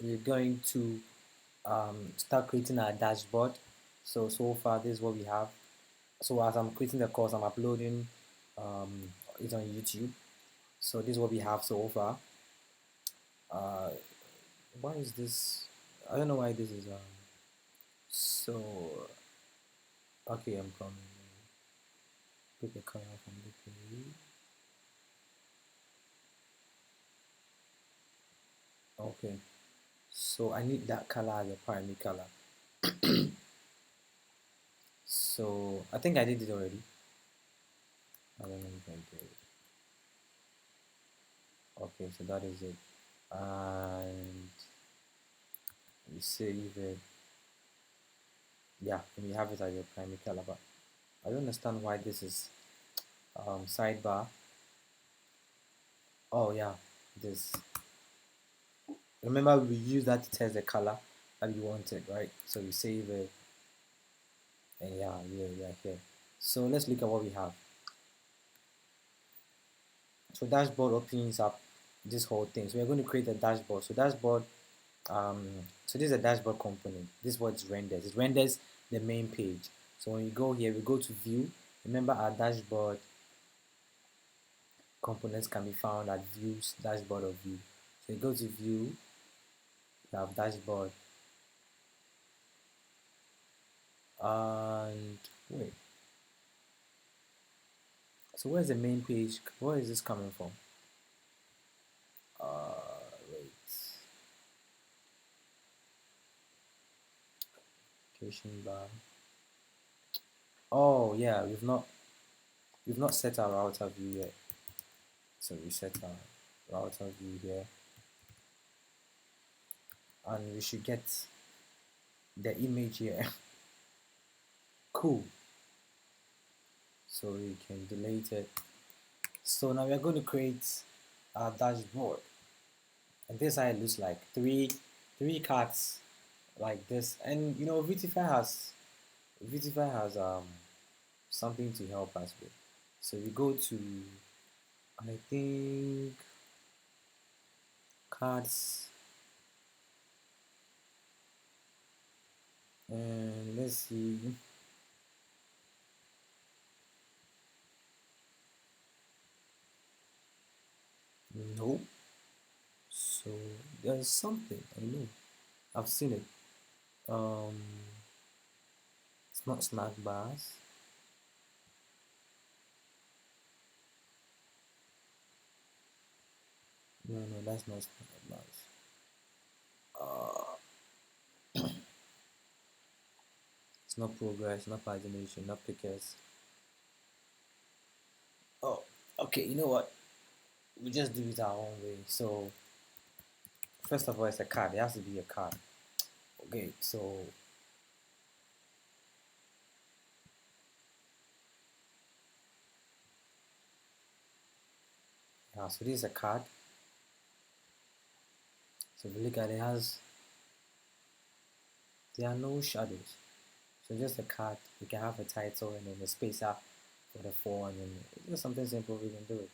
we're going to start creating our dashboard. So far this is what we have. So as I'm creating the course, I'm uploading it on YouTube. So this is what we have so far. uh why is this? I don't know why this is so okay. I'm coming. Pick a color from the page. Okay, so I need that color as a primary color. So I think I did it already. I don't know if I did. Okay, so that is it. And we save it. Yeah, and you have it as your primary color. But I don't understand why this is sidebar. Oh yeah, this. Remember we use that to test the color that you wanted, right? So we save it, and yeah, we are here. So let's look at what we have. So dashboard opens up this whole thing. So we're going to create a dashboard. So dashboard, so this is a dashboard component. This is what it renders. It renders the main page. So when you go here, we go to view. Remember our dashboard components can be found at views, dashboard of view. So you go to view, you have dashboard, and wait. So where's the main page? Where is this coming from? Wait. Location bar. Oh yeah, we've not set our router view yet. So we set our router view here, and we should get the image here. Cool. So we can delete it. So now we're going to create our dashboard, and this is how it looks like. Three cards like this, and you know Vitify has something to help us with. So we go to, I think, cards, and let's see. No. So there's something I know. I've seen it. Um, it's not snack bars. No, no, that's not snack bars. Uh, it's not progress, not pagination, not pickers. Oh, okay. You know what? We just do it our own way. So first of all, it's a card. It has to be a card. Okay. So yeah. So this is a card. So if you look at it, there are no shadows. So just a card. You can have a title and then a spacer for the font, and then just something simple. We can do it.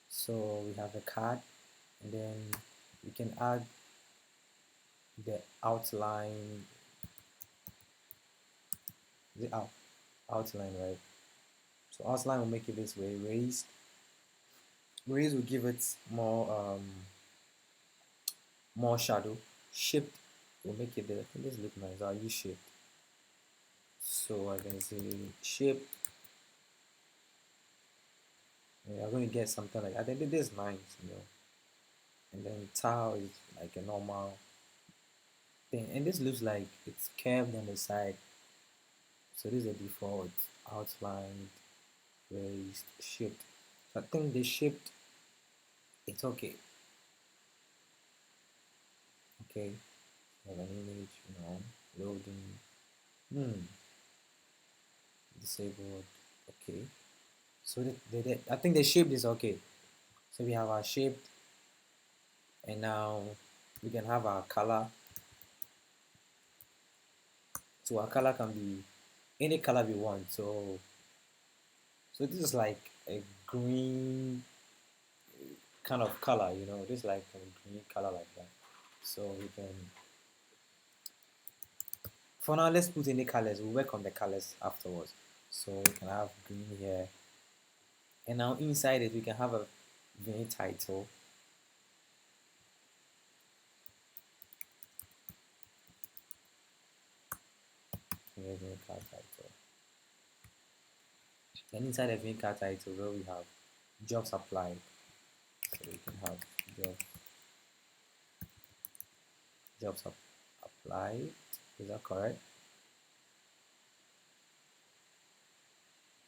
So we have a card, and then we can add the outline, the outline, right? So outline will make it this way. Raise will give it more shadow. Shift will make it there. This look nice. I'll use shift. So I can say shift. I'm going to get something like I think this is nice. And then tile is like a normal thing, and this looks like it's curved on the side. So this is the default outline, raised, shift. So I think the shift, it's okay. Okay, have an image, loading. Disabled. Okay. So I think the shape is okay. So we have our shape, and now we can have our color. So our color can be any color we want. So this is like a green kind of color. This is like a green color like that. So we can, for now, let's put any colors. We'll work on the colors afterwards. So we can have green here, and now inside it we can have a vue title. Vue card title. Then inside the vue card title, where we have jobs applied, so we can have jobs applied. Is that correct?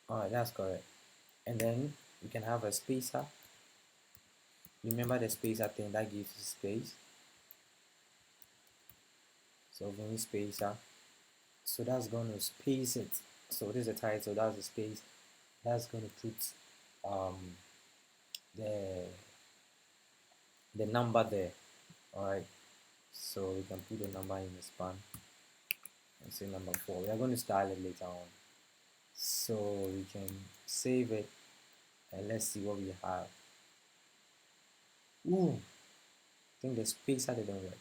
Alright, that's correct. And then we can have a spacer. Remember the spacer thing that gives space. So vue spacer. So that's going to space it. So this is the title. That's the space. That's going to put the number there. All right. So we can put the number in the span and say number 4. We are going to style it later on. So we can save it and let's see what we have. Ooh, I think the spacer didn't work.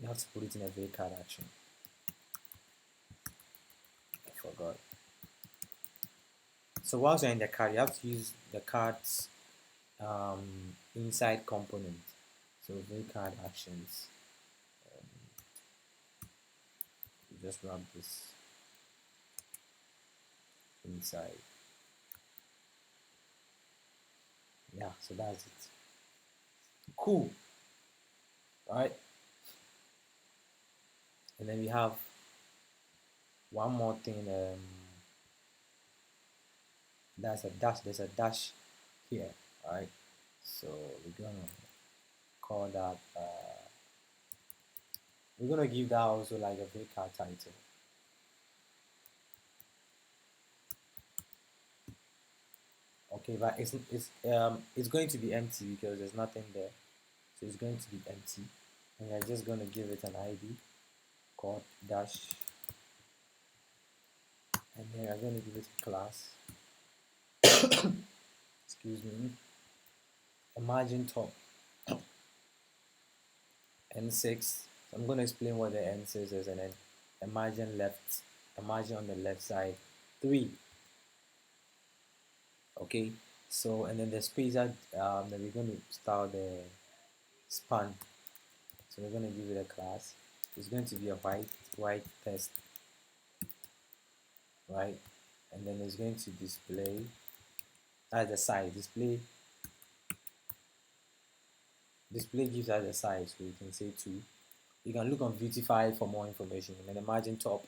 You have to put it in a vue card action. I forgot. So once you're in the card, you have to use the card's inside component. So vue card actions. Just run this inside. Yeah, so that's it. Cool. Right? And then we have one more thing. That's a dash. There's a dash here. All right. So we're gonna call that. We're gonna give that also like a vue card title. Okay, but it's going to be empty because there's nothing there. So it's going to be empty, and we're just gonna give it an ID called dash, and then we're gonna give it a class. Excuse me. A margin top N6. So I'm gonna explain what the N6 is, and then a margin left, a margin on the left side 3. Okay, so and then the spacer, then we're going to start the span. So we're going to give it a class. It's going to be a white text, right? And then it's going to display as the size. Display gives us the size, so you can say 2. You can look on Beautify for more information. And then the margin top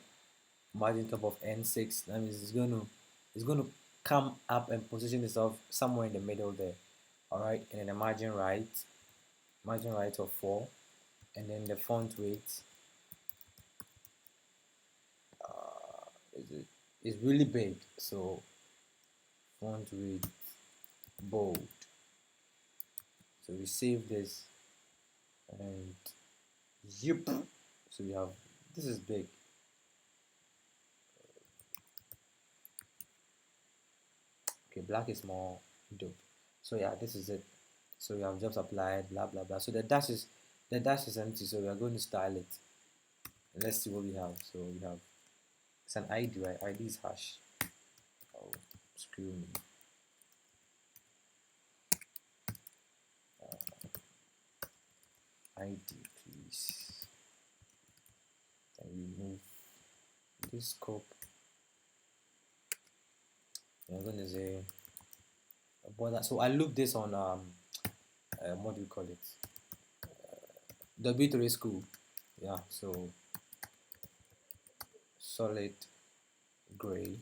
of N6. That means it's going to come up and position itself somewhere in the middle there. All right, and then the margin right of 4, and then the font weight is really big, so font weight bold. So we save this and yep, so we have, this is big. Okay, black is more dope. So yeah, this is it. So we have jobs applied, blah blah blah. So the dash is empty, so we are going to style it. And let's see what we have. So we have, it's an ID, right? ID is hash. Oh, screw me. ID, please. Then we move this scope. I'm going to say border. So I loop this on what do we call it? W3 school. Yeah. So solid gray.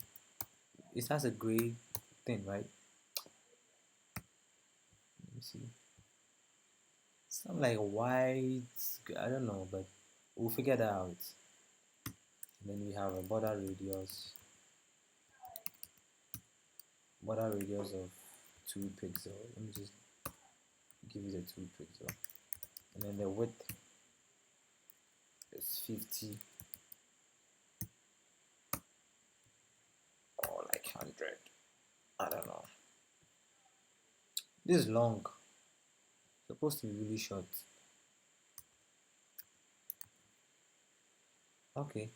It has a gray thing, right? Let me see. Something like white. I don't know, but we'll figure that out. And then we have a border radius of 2 pixels. Let me just give it a 2 pixel, and then the width is 50 or like 100. I don't know. This is long. Supposed to be really short. Okay.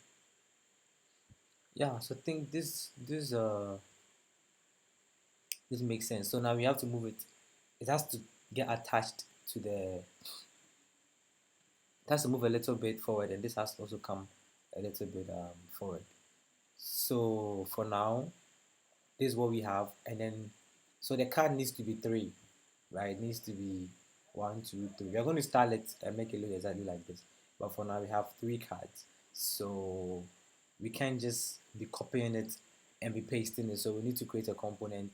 Yeah, so I think this makes sense. So now we have to move it. It has to get attached to the. It has to move a little bit forward, and this has to also come a little bit forward. So for now, this is what we have, and then so the card needs to be three, right? It needs to be 1, 2, 3. We are going to style it and make it look exactly like this, but for now we have three cards, so we can't just be copying it and be pasting it. So we need to create a component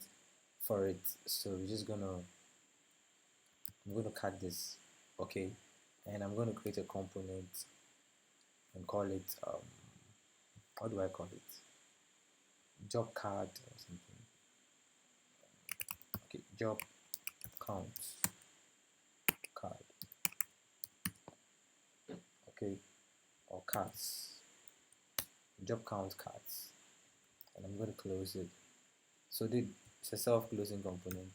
for it. So we're just gonna I'm going to cut this, okay, and I'm going to create a component and call it what do I call it? Job card or something. Okay, job count card. Okay, or cards. Job count cards, and I'm going to close it. So it's a self-closing component.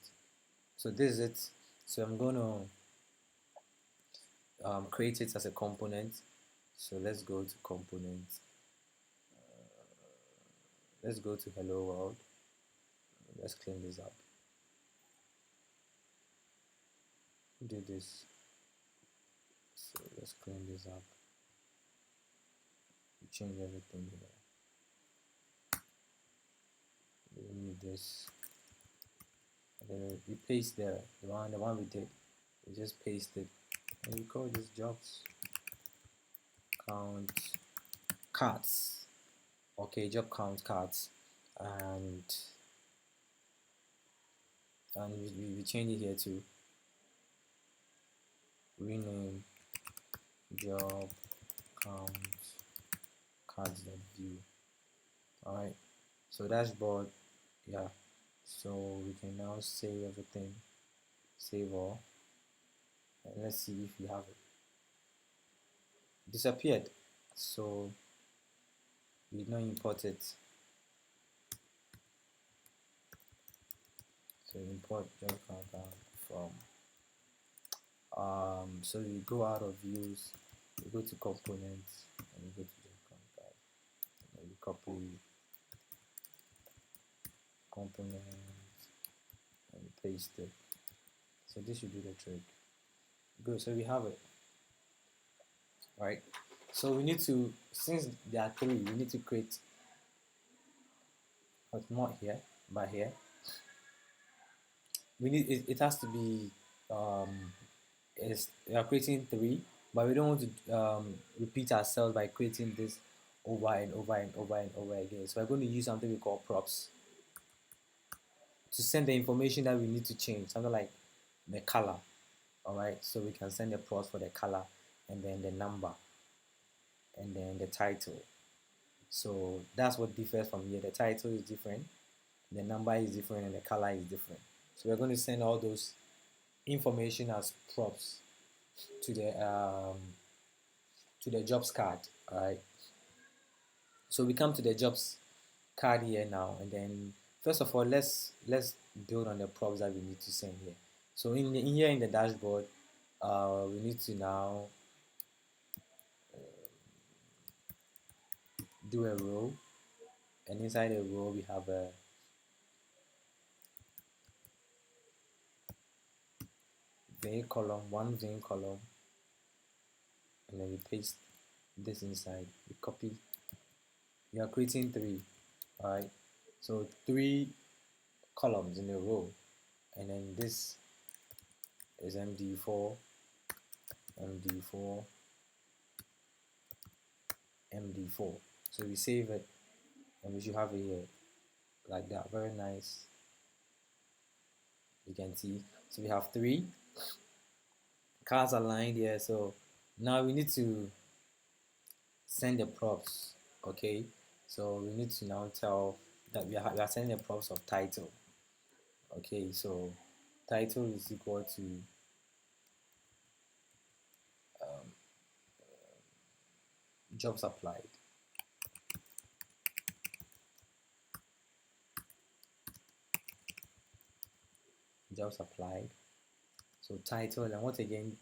So this is it. So I'm going to create it as a component. So let's go to component. Let's go to hello world. Let's clean this up. Do this. So let's clean this up. We change everything here. We need this. And then we paste the one we did. We just paste it, and we call this jobs count cards. Okay, job count cards, and we change it here to rename job count cards.vue. All right, so dashboard, yeah. So we can now save everything, save all, and let's see if we have it. Disappeared, so we now import it. So import job count from so we go out of views, we go to components, and we go to job count, and we copy components and paste it. So this should do the trick. Good, so we have it. Right, so we need to, since there are three, we need to create, but not here, but here we need it has to be we are creating three, but we don't want to repeat ourselves by creating this over and over and over and over again. So we're going to use something we call props to send the information that we need to change, something like the color. All right, so we can send the props for the color, and then the number, and then the title. So that's what differs from here. The title is different, the number is different, and the color is different. So we're going to send all those information as props to the jobs card. All right, so we come to the jobs card here now, and then first of all, let's build on the props that we need to send here. So in here in the dashboard, we need to now do a row, and inside a row we have a one vein column, and then we paste this inside. We copy. We are creating three. All right, so three columns in a row, and then this is MD4, MD4, MD4. So we save it, and we should have it here like that. Very nice. You can see. So we have three cards aligned here. So now we need to send the props. Okay, so we need to now tell that we are sending the props of title. Okay, so title is equal to jobs applied. Jobs applied. So title, and what again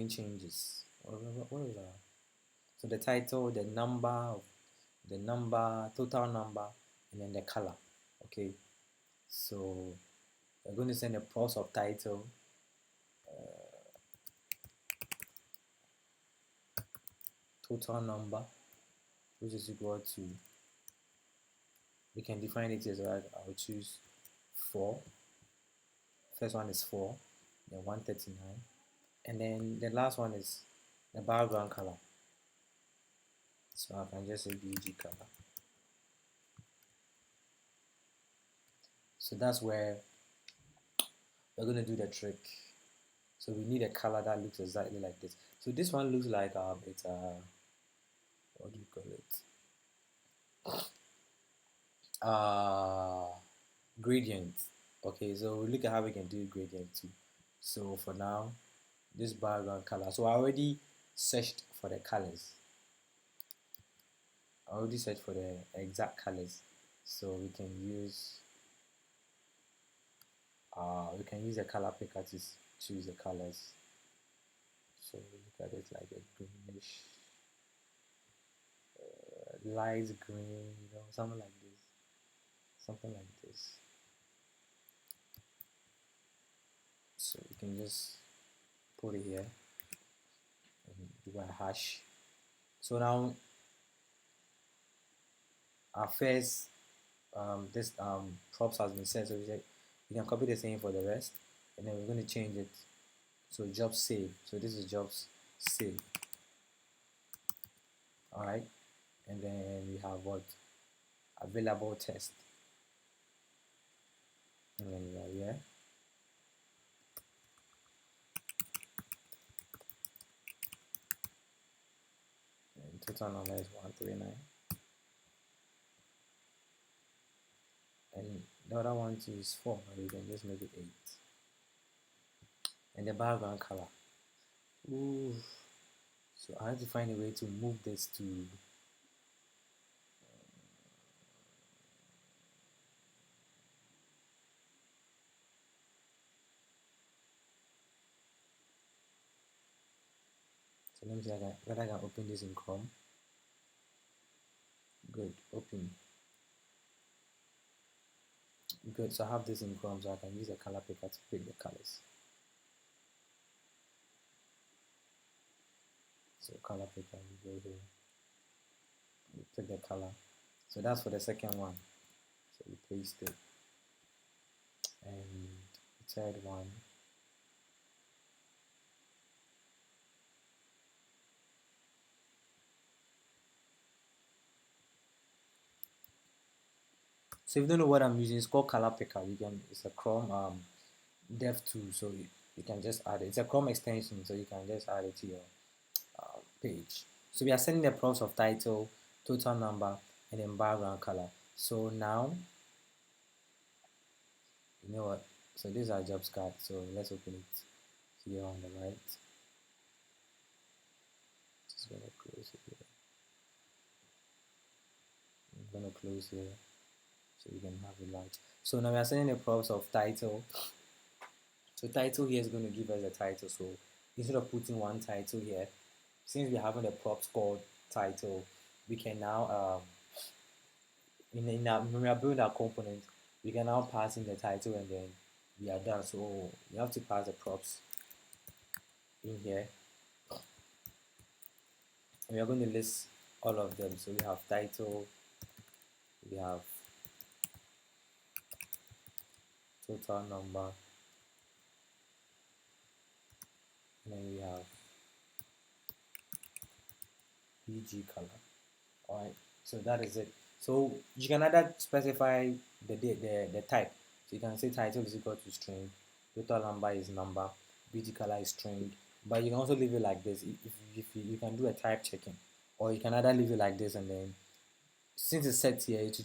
changes? What is that? So the title, the number, total number, and then the color. Okay. So we're going to send a props of title, total number, which is equal to, we can define it as, right, I'll choose 4. First one is 4, then 139, and then the last one is the background color. So I can just say BG color. So that's where we're going to do the trick. So we need a color that looks exactly like this. So this one looks like it's a, what do you call it? Gradient. Okay, so look at how we can do gradient too. So for now, this background color. So I already searched for the colors. I already searched for the exact colors. So we can use a color picker to choose the colors. So look at it like a greenish, light green, something like this. Something like this. So you can just put it here and do a hash. So now our first this props has been set, so we can copy the same for the rest, and then we're going to change it. So job save. So this is jobs save. All right, and then we have what, available test, and then we are here. And total number is 139, and the other one is 4, but we can just make it 8. And the background color. Ooh. So I have to find a way to move this to so let me see whether I can open this in Chrome. Good, open. Good, so I have this in Chrome, so I can use a color picker to pick the colors. So color picker, we go here, we pick the color. So that's for the second one. So we paste it. And the third one, so if you don't know what I'm using, it's called color picker. It's a Chrome dev tool, so you can just add it. It's a Chrome extension, so you can just add it to your page. So we are sending the prompts of title, total number, and then background color. So now, you know what? So this is our jobs card. So let's open it here on the right. Just gonna close it here. I'm gonna close here so we can have it large. So now we are sending the prompts of title. So title here is going to give us a title. So instead of putting one title here, since we're having a props called title, we can now when we are building our component, we can now pass in the title and then we are done. So we have to pass the props in here. And we are going to list all of them. So we have title, we have total number, and then we have PG color. Alright, so that is it. So you can either specify the type. So you can say title is equal to string, total number is number, BG color is string. But you can also leave it like this if you can do a type checking. Or you can either leave it like this, and then since it's set here, it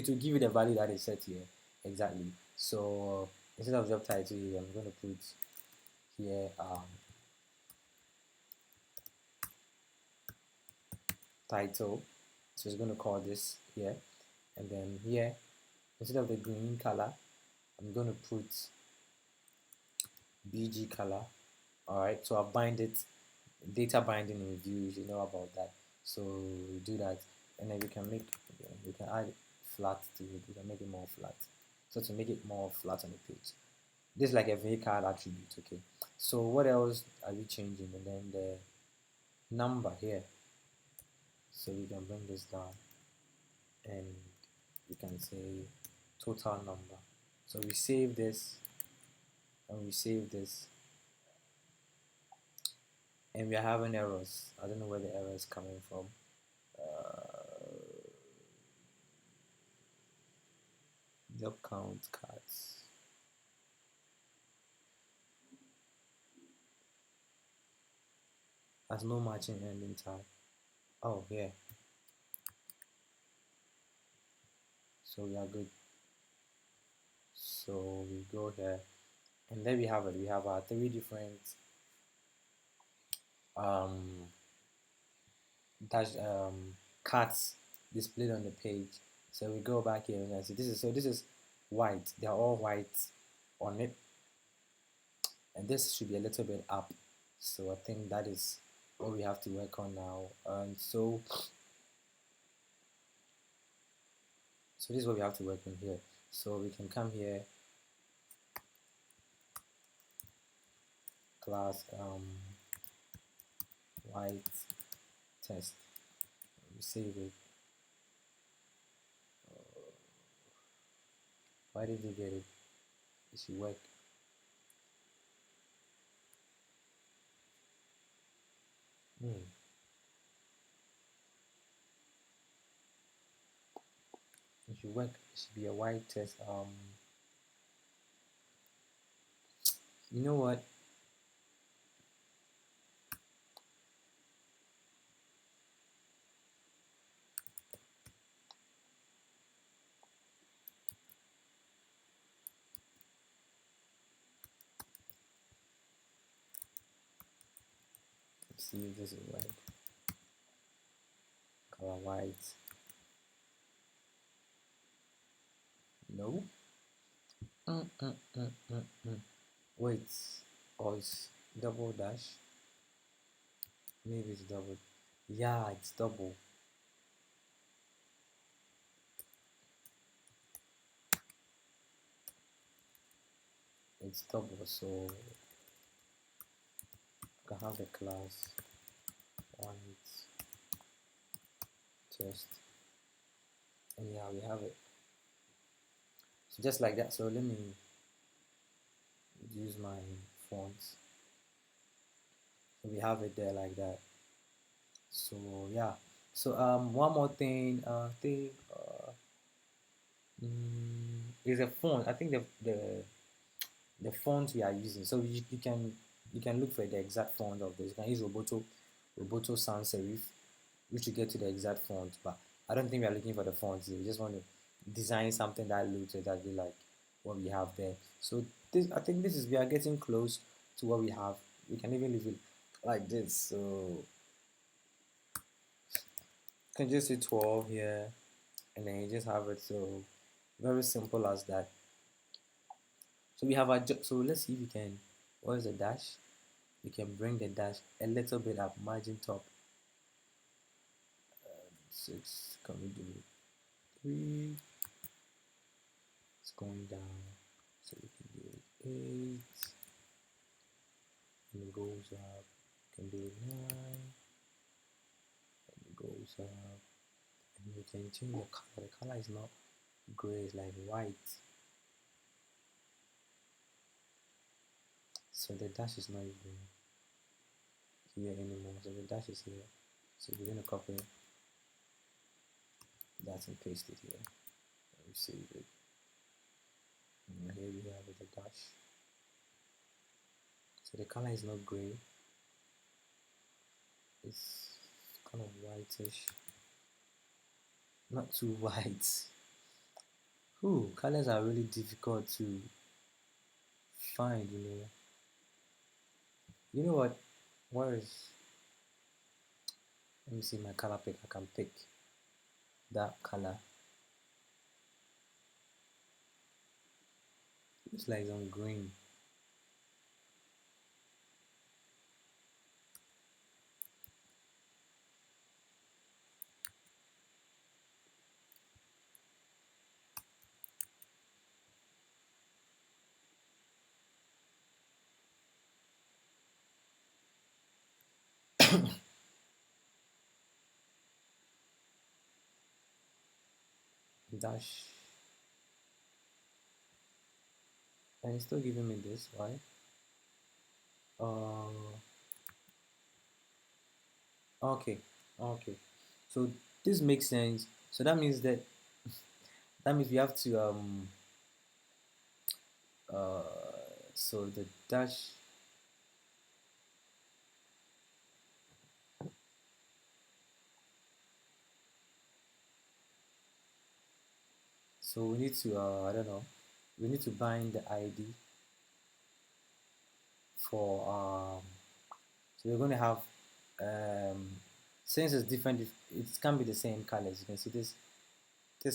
will give you the value that is set here. Exactly. So instead of job title here, I'm going to put here title. So it's going to call this here, and then here, instead of the green color, I'm going to put bg color. All right, so I'll bind it, data binding in views, you know about that. So we do that, and then we can add flat to it. We can make it more flat. So to make it more flat on the page, this is like a very card attribute. Okay, so what else are we changing? And then the number here, so we can bring this down, and we can say total number. So we save this, and we save this, and we are having errors. I don't know where the error is coming from. Job count cards. Has no matching ending tag. Oh yeah. So we are good. So we go here, and there we have it. We have our three different um dash cards displayed on the page. So we go back here and I see this is white. They are all white on it, and this should be a little bit up. So I think that is what we have to work on now. And so this is what we have to work on here. So we can come here, class white test. We save it. Why did you get it? It should work. Hmm. It should work. It should be a white test. You know what? Let's see if this is white. Color white. No. Wait. Or it's double dash. Maybe it's double. Yeah, it's double. It's double. So I can have the class white test. And yeah, we have it. So just like that. So let me use my fonts. So we have it there like that. So yeah. So one more thing. Is a font. I think the font we are using. So you can look for the exact font of this. You can use Roboto Sans Serif, which you get to the exact font. But I don't think we are looking for the fonts. We just want to design something that looks exactly like what we have there. So this, I think this is we are getting close to what we have. We can even leave it like this. So you can just say 12 here, and then you just have it. So very simple as that. So we have our so let's see if we can. What is the dash? We can bring the dash a little bit up, margin top 6. Can we do 3? It's going down, so we can do 8, and it goes up. We can do 9, and it goes up, and we can change the color. The color is not gray; it's like white. So the dash is not even here anymore. So the dash is here. So we're gonna copy that and paste it here. Let me save it. And here we have the dash. So the color is not gray. It's kind of whitish. Not too white. Ooh, colors are really difficult to find, you know. You know what? Where is let me see my color pick. I can pick that color. Looks like some green. dash, and it's still giving me this. Why? Uh, okay, okay. So this makes sense. So that means we have to uh so the dash. So we need to I don't know. We need to bind the ID for so we're going to have um since it's different, it can be the same colors. You can see this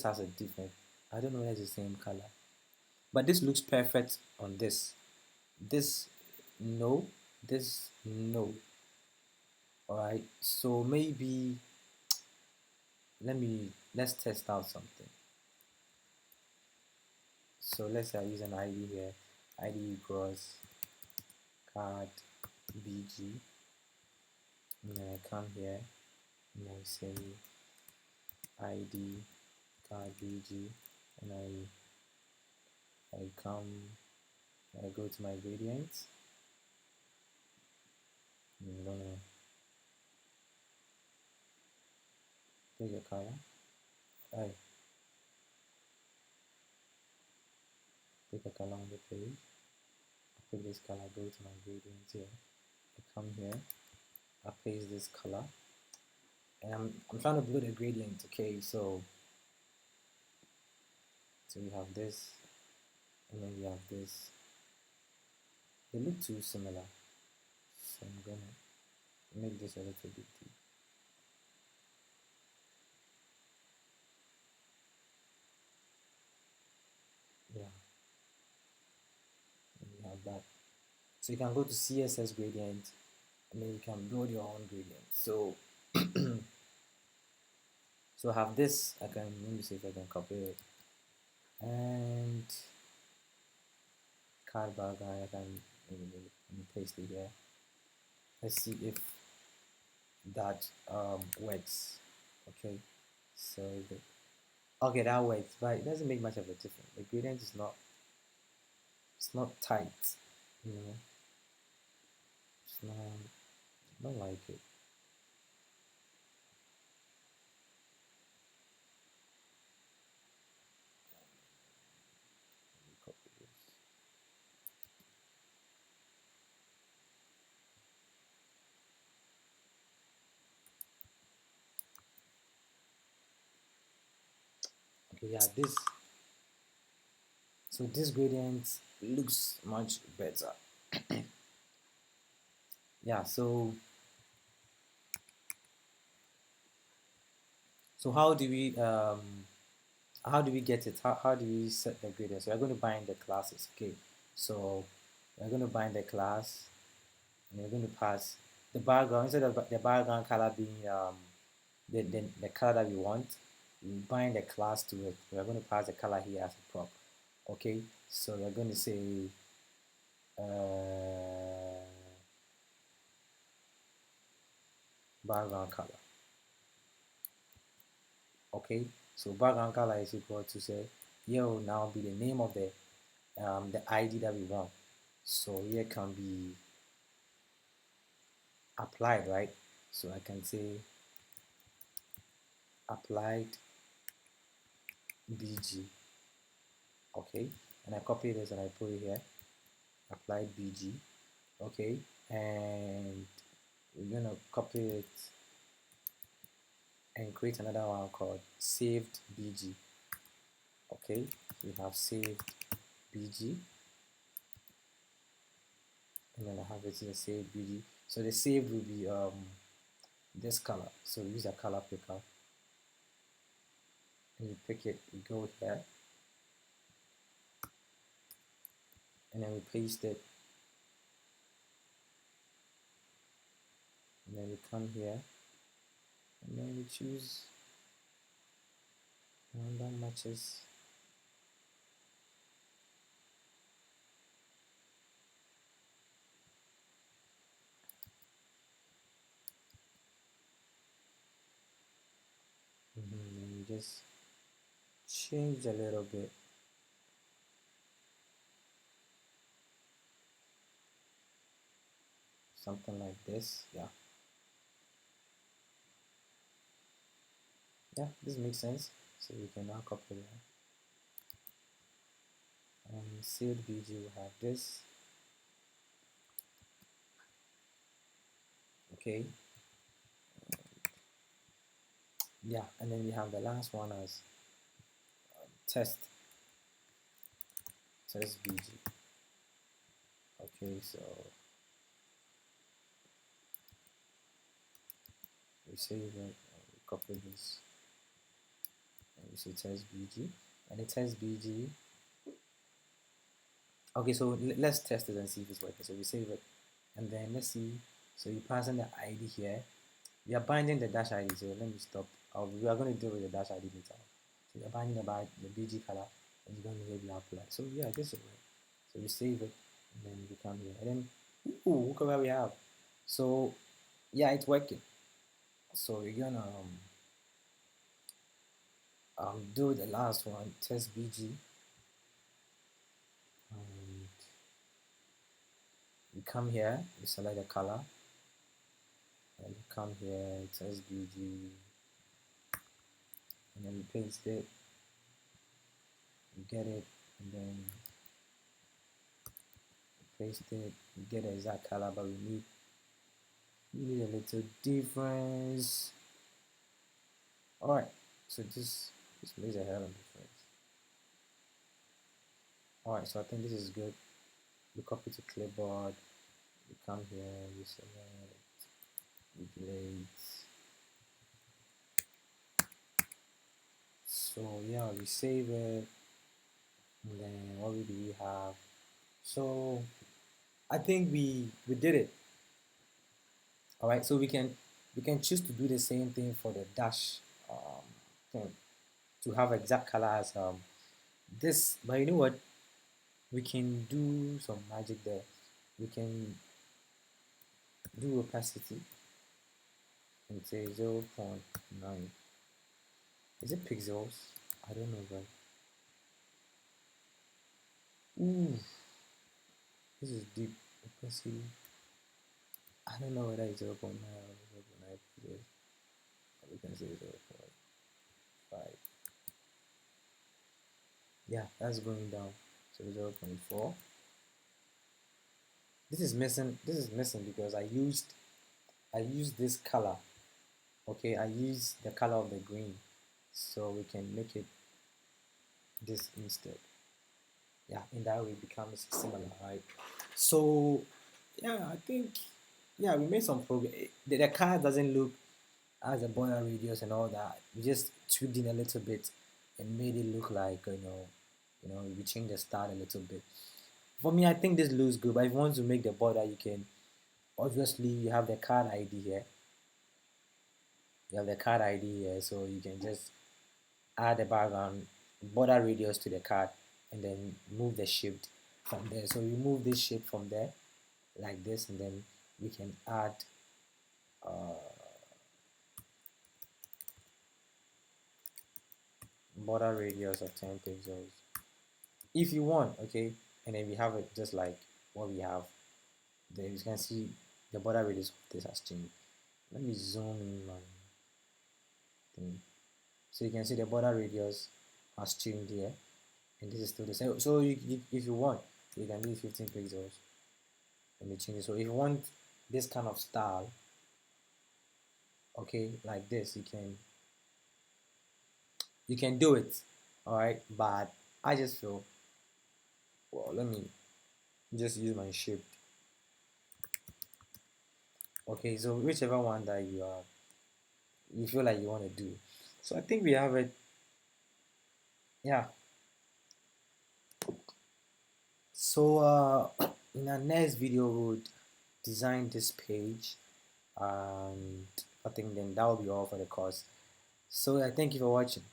has a different. I don't know whether it's the same color, but this looks perfect on this. This no, this no. All right. So maybe let's test out something. So let's say I use an ID here. ID equals card bg, and then I come here and I say id card bg, and I come, I go to my gradients. I'm gonna pick a color. I pick a color on the page. I pick this color, go to my gradients here. I come here, I paste this color, and I'm trying to build a gradient. Okay, so we have this, and then we have this. They look too similar, so I'm gonna make this a little bit deep. Yeah, and we have that. So you can go to CSS gradient, and then you can build your own gradient. So so I have this. I can, let me see if I can copy it, and card background. I can, let me paste it here. Let's see if that works. Okay, so okay, that works, but it doesn't make much of a difference. The gradient is not, it's not tight, you know. It's not, I don't like it. Let me copy this. Okay, yeah, this. So this gradient looks much better. Yeah. So how do we get it? How do we set the gradient? So we're going to bind the classes. Okay. So we're going to bind the class, and we're going to pass the background, instead of the background color being the color that we want. We bind the class to it. We're going to pass the color here as a prop. Okay. So we're going to say background color. Okay, so background color is equal to, say, here will now be the name of the ID that we want. So here can be applied, right? So I can say applied bg. Okay, and I copy this and I put it here, applied bg. Okay, and we're gonna copy it and create another one called saved bg. Okay, we have saved bg, and then I have it here, saved bg. So the saved will be this color. So we use a color picker, and you pick it, we go here, and then we paste it, and then we come here, and then we choose one that matches. just change a little bit, something like this. Yeah, this makes sense. So we can now copy that. Sealed VG will have this. Okay. Yeah, and then we have the last one as test VG. Okay, so we save it, we copy this, and we say test VG, and the test VG. Okay, so let's test it and see if it's working. So we save it, and then let's see. So you pass in the ID here. We are binding the dash ID. So let me stop. We are going to deal with the dash ID later. So you're binding about the BG color, and you're going to hit the apply. So yeah, this will work. So we save it, and then we come here, and then ooh, look at what we have. So yeah, it's working. So we're gonna do the last one, test BG, and we come here, we select the color, and we come here, test BG, and then we paste it, we get it, and then we paste it, we get the exact color, but we need a little difference. All right, so this makes a hell of a difference. All right, so I think this is good. We copy to clipboard, we come here, we select, we delete. So yeah, we save it, and then what do we have? So I think we did it. All right, so we can choose to do the same thing for the dash thing, to have exact color as this. But you know what? We can do some magic there. We can do opacity and say 0.9. Is it pixels? I don't know, but ooh, this is deep opacity. I don't know whether it's 0.9 or 0.9 pixels. We can say 0.5. Yeah, that's going down. So 0.4. This is missing because I used this color. Okay, I use the color of the green, so we can make it this instead. Yeah, in that way it becomes similar, right? So yeah, I think yeah, we made some progress. The car doesn't look as a border radius and all that. We just tweaked in a little bit and made it look like we changed the style a little bit. For me, I think this looks good, but if you want to make the border, you can obviously you have the card ID here. You have the card ID here, so you can just add the background border radius to the card and then move the shape from there. So we move this shape from there like this, and then we can add uh, border radius of 10 pixels if you want, okay? And then we have it just like what we have. There you can see the border radius of this has changed. Let me zoom in my thing. So you can see the border radius has changed here, and this is still the same. So if you want, you can do 15 pixels. Let me change it. So if you want this kind of style, okay, like this, you can do it. All right, but I just feel, well, let me just use my shape. Okay, so whichever one that you feel like you want to do. So I think we have it. Yeah. So in our next video, we would design this page, and I think then that will be all for the course. So I thank you for watching.